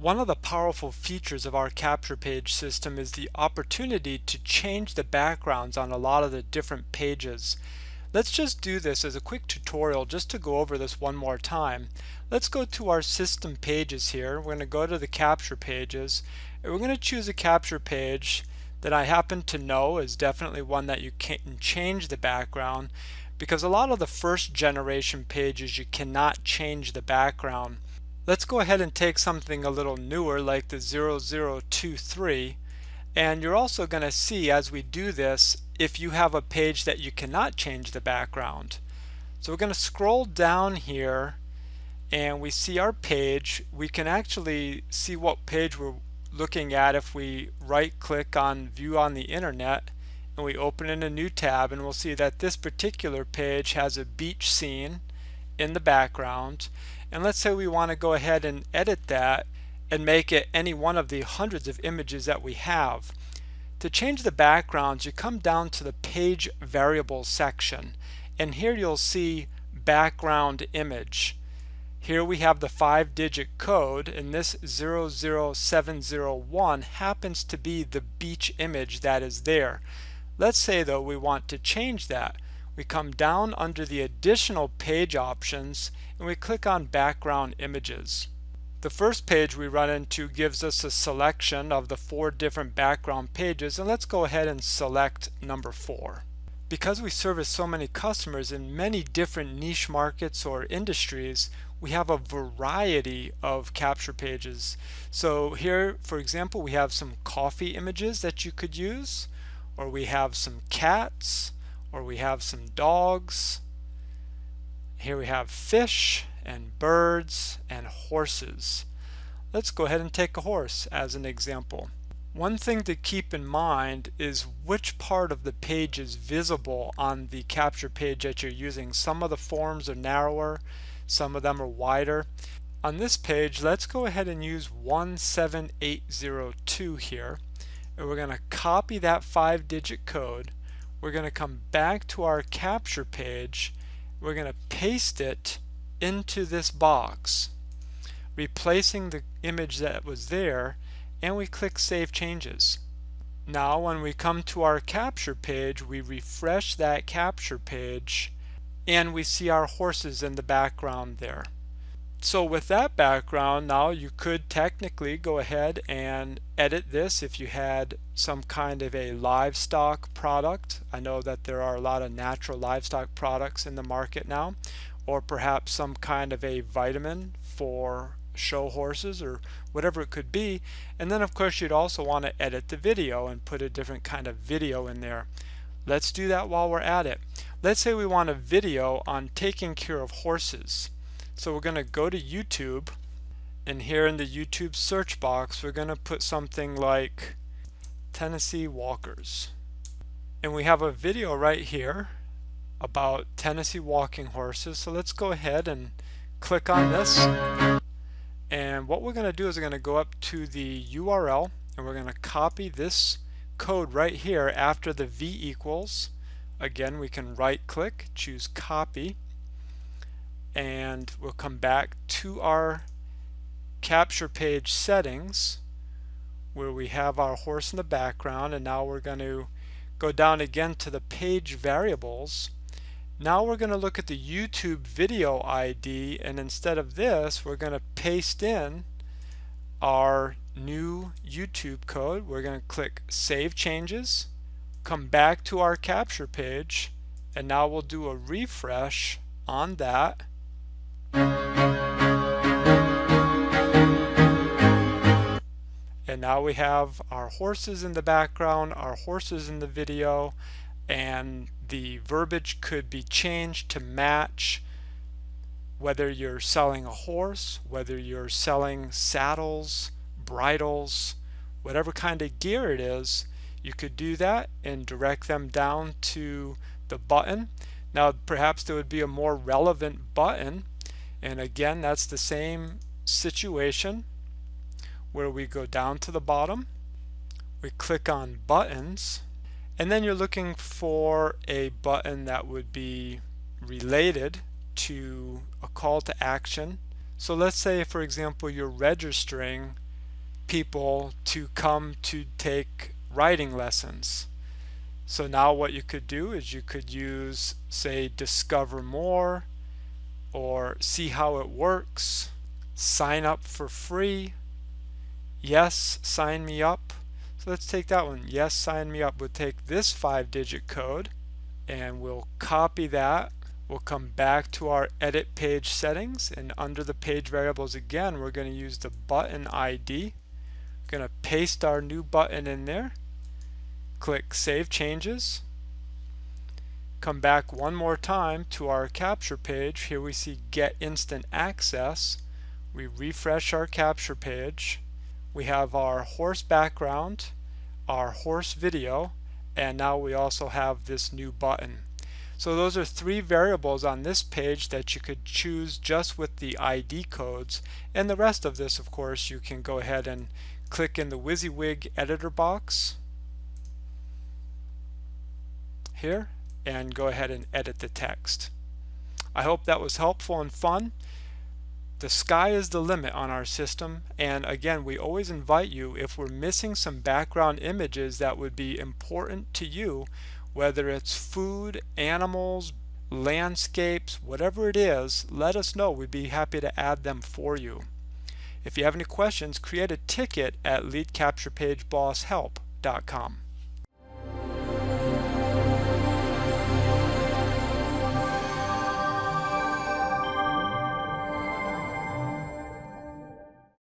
One of the powerful features of our capture page system is the opportunity to change the backgrounds on a lot of the different pages. Let's just do this as a quick tutorial just to go over this one more time. Let's go to our system pages here. We're going to go to the capture pages and we're going to choose a capture page that I happen to know is definitely one that you can change the background, because a lot of the first generation pages you cannot change the background. Let's go ahead and take something a little newer like the 0023, and you're also going to see as we do this if you have a page that you cannot change the background. So we're going to scroll down here and we see our page. We can actually see what page we're looking at if we right click on view on the internet and we open in a new tab, and we'll see that this particular page has a beach scene in the background. And let's say we want to go ahead and edit that and make it any one of the hundreds of images that we have. To change the backgrounds, you come down to the page variables section, and here you'll see background image. Here we have the 5-digit code, and this 00701 happens to be the beach image that is there. Let's say though we want to change that. We come down under the additional page options and we click on background images. The first page we run into gives us a selection of the 4 different background pages, and let's go ahead and select number 4. Because we service so many customers in many different niche markets or industries, we have a variety of capture pages. So here, for example, we have some coffee images that you could use, or we have some cats, or we have some dogs. Here we have fish and birds and horses. Let's go ahead and take a horse as an example. One thing to keep in mind is which part of the page is visible on the capture page that you're using. Some of the forms are narrower, some of them are wider. On this page, let's go ahead and use 17802 here, and we're going to copy that 5-digit code. We're going to come back to our capture page. We're going to paste it into this box, replacing the image that was there, and we click Save Changes. Now when we come to our capture page, we refresh that capture page and we see our horses in the background there. So with that background, now you could technically go ahead and edit this if you had some kind of a livestock product. I know that there are a lot of natural livestock products in the market now, or perhaps some kind of a vitamin for show horses or whatever it could be. And then of course you'd also want to edit the video and put a different kind of video in there. Let's do that while we're at it. Let's say we want a video on taking care of horses. So we're going to go to YouTube, and here in the YouTube search box we're going to put something like Tennessee Walkers. And we have a video right here about Tennessee walking horses. So let's go ahead and click on this. And what we're going to do is we're going to go up to the URL and we're going to copy this code right here after the V equals. Again, we can right click, choose copy, and we'll come back to our capture page settings where we have our horse in the background, and now we're going to go down again to the page variables. Now we're going to look at the YouTube video ID, and instead of this we're going to paste in our new YouTube code. We're going to click Save Changes, come back to our capture page, and now we'll do a refresh on that. And now we have our horses in the background, our horses in the video, and the verbiage could be changed to match whether you're selling a horse, whether you're selling saddles, bridles, whatever kind of gear it is. You could do that and direct them down to the button. Now perhaps there would be a more relevant button, and again that's the same situation where we go down to the bottom, we click on buttons, and then you're looking for a button that would be related to a call to action. So let's say for example you're registering people to come to take writing lessons. So now what you could do is you could use, say, discover more, or see how it works, sign up for free, yes, sign me up. So let's take that one, yes, sign me up. We'll take this 5-digit code and we'll copy that. We'll come back to our edit page settings, and under the page variables again we're going to use the button ID. We're going to paste our new button in there, click Save Changes, come back one more time to our capture page. Here we see Get Instant Access. We refresh our capture page. We have our horse background, our horse video, and now we also have this new button. So those are 3 variables on this page that you could choose just with the ID codes, and the rest of this, of course, you can go ahead and click in the WYSIWYG editor box here and go ahead and edit the text. I hope that was helpful and fun. The sky is the limit on our system, and again, we always invite you, if we're missing some background images that would be important to you, whether it's food, animals, landscapes, whatever it is, let us know. We'd be happy to add them for you. If you have any questions, create a ticket at leadcapturepageboshelp.com.